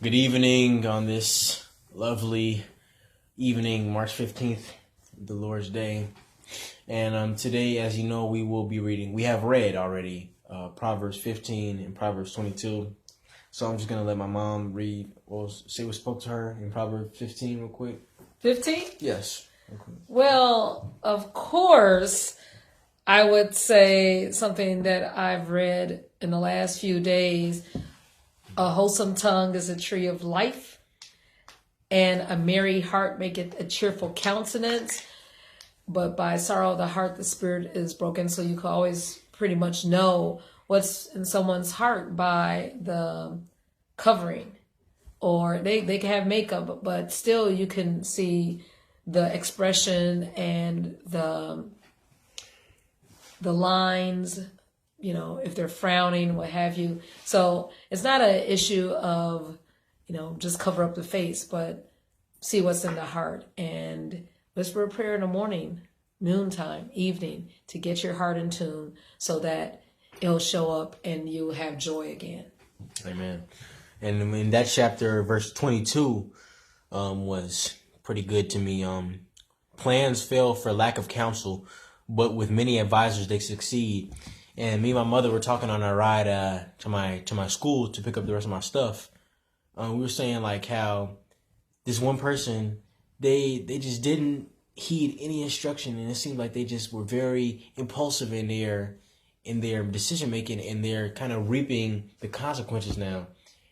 Good evening on this lovely evening, March 15th, the Lord's Day. And today, as you know, we have read already Proverbs 15 and Proverbs 22. So I'm just going to let my mom read, say what spoke to her in Proverbs 15 real quick. 15? Yes. Okay. Well, of course, I would say something that I've read in the last few days. A wholesome tongue is a tree of life, and a merry heart maketh a cheerful countenance. But by sorrow of the heart, the spirit is broken. So you can always pretty much know what's in someone's heart by the covering. Or they can have makeup, but still you can see the expression and the lines, if they're frowning, what have you. So it's not an issue of, just cover up the face, but see what's in the heart and whisper a prayer in the morning, noontime, evening, to get your heart in tune so that it'll show up and you'll have joy again. Amen. And in that chapter, verse 22 was pretty good to me. Plans fail for lack of counsel, but with many advisors they succeed. And me and my mother were talking on our ride to my school to pick up the rest of my stuff. We were saying like how this one person, they just didn't heed any instruction, and it seemed like they just were very impulsive in their decision making, and they're kind of reaping the consequences now.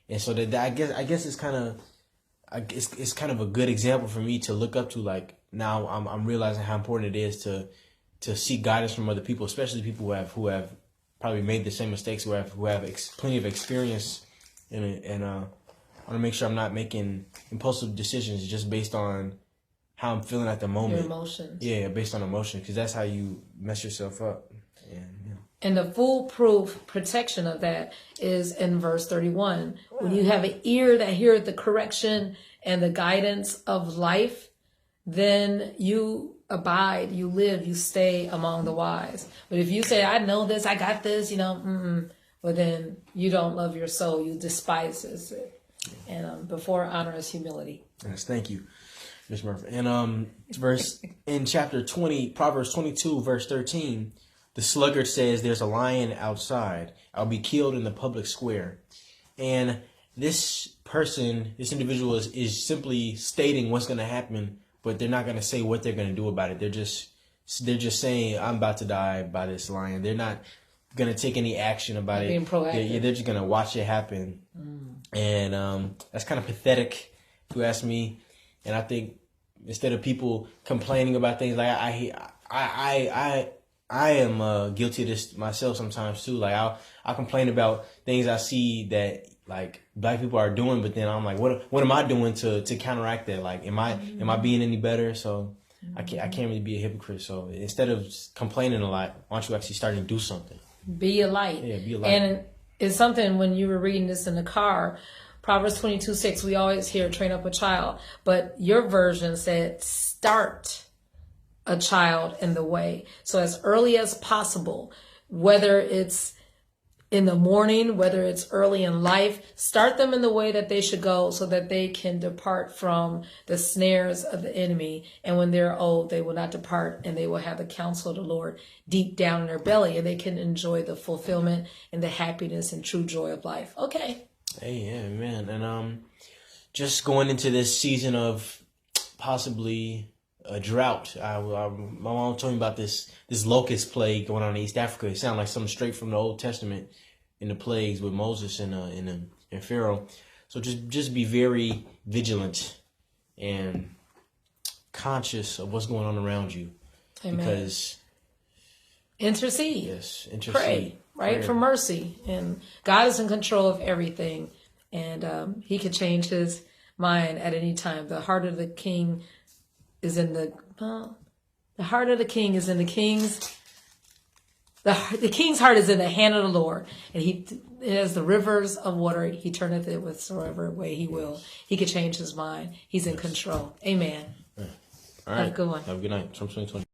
And so that I guess it's kind of a good example for me to look up to. Like now I'm realizing how important it is to seek guidance from other people, especially people who have probably made the same mistakes, who have plenty of experience in it. And I want to make sure I'm not making impulsive decisions just based on how I'm feeling at the moment. Your emotions. Yeah, based on emotion, because that's how you mess yourself up. And the foolproof protection of that is in verse 31. When you have an ear that heareth the correction and the guidance of life, then you abide, you live, you stay among the wise. But if you say, I know this, I got this, well, then you don't love your soul, you despise it. And before honor is humility. Yes, thank you, Ms. Murphy. And in chapter 20, Proverbs 22, verse 13, the sluggard says, there's a lion outside. I'll be killed in the public square. And this individual is simply stating what's going to happen, but they're not going to say what they're going to do about it. They're just saying, I'm about to die by this lion. They're not going to take any action about it. Being proactive. They're just going to watch it happen. And that's kind of pathetic, if you ask me. And I think instead of people complaining about things, like I am guilty of this myself sometimes too. Like I'll complain about things I see that like black people are doing, but then I'm like, what am I doing to counteract that? Like, am I being any better? So I can't really be a hypocrite. So instead of complaining a lot, why don't you actually start to do something? Be a light. Yeah, be a light. And it's something when you were reading this in the car, Proverbs 22:6, we always hear train up a child, but your version said start a child in the way. So as early as possible, whether it's in the morning, whether it's early in life, start them in the way that they should go so that they can depart from the snares of the enemy. And when they're old, they will not depart, and they will have the counsel of the Lord deep down in their belly, and they can enjoy the fulfillment and the happiness and true joy of life. Okay. Hey, yeah, man. And just going into this season of possibly a drought. My mom told me about this locust plague going on in East Africa. It sounded like something straight from the Old Testament in the plagues with Moses and Pharaoh. So just be very vigilant and conscious of what's going on around you. Amen. Because intercede. Yes, intercede. Pray, right? Prayer. For mercy. And God is in control of everything. And he could change his mind at any time. The heart of the king is in the heart of the king is in the king's. The king's heart is in the hand of the Lord, and he, as the rivers of water, he turneth it whatsoever way he will. He could change his mind. He's in control. Amen. All right. Have a good one. Have a good night. Trump 2020.